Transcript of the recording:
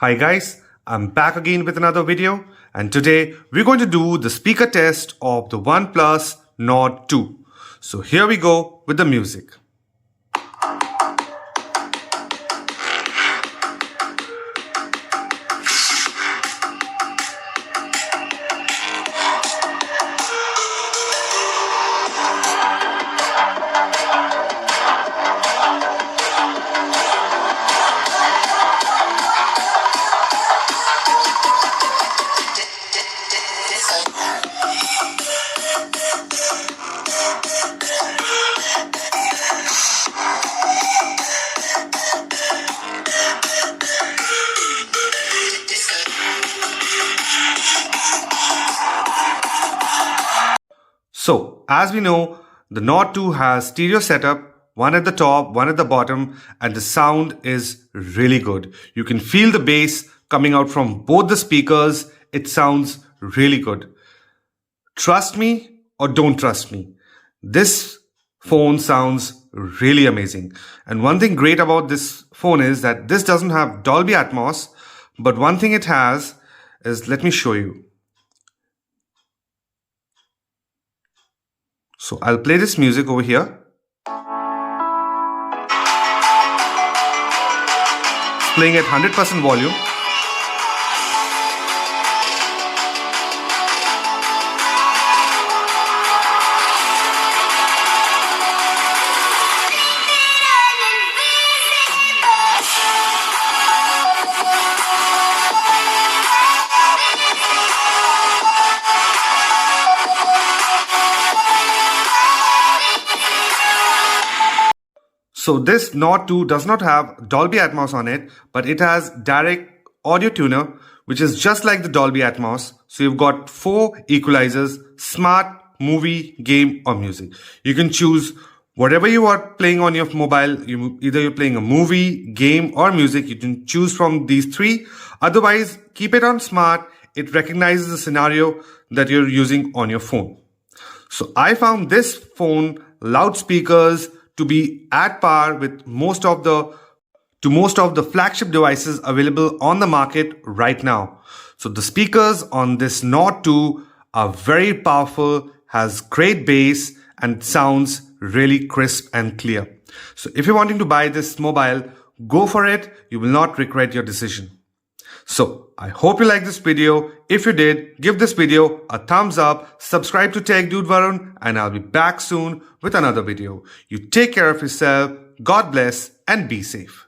Hi guys, I'm back again with another video, and today we're going to do the speaker test of the Oneplus Nord 2. So here we go with the music. So, as we know, the Nord 2 has stereo setup, one at the top, one at the bottom, and the sound is really good. You can feel the bass coming out from both the speakers. It sounds really good. Trust me or don't trust me, this phone sounds really amazing. And one thing great about this phone is that this doesn't have Dolby Atmos, but one thing it has is, let me show you. So I'll play this music over here. It's playing at 100% volume. So this Nord 2 does not have Dolby Atmos on it, but it has direct audio tuner, which is just like the Dolby Atmos. So you've got 4 equalizers: smart, movie, game, or music. You can choose whatever you are playing on your mobile. Either you're playing a movie, game, or music. You can choose from these 3. Otherwise, keep it on smart. It recognizes the scenario that you're using on your phone. So I found this phone loudspeakers to be at par with most of the flagship devices available on the market right now. So the speakers on this Nord 2 are very powerful, has great bass, and sounds really crisp and clear. So if you're wanting to buy this mobile, go for it. You will not regret your decision. So I hope you liked this video. If you did, give this video a thumbs up, subscribe to Tech Dude Varun, and I'll be back soon with another video. You take care of yourself, God bless, and be safe.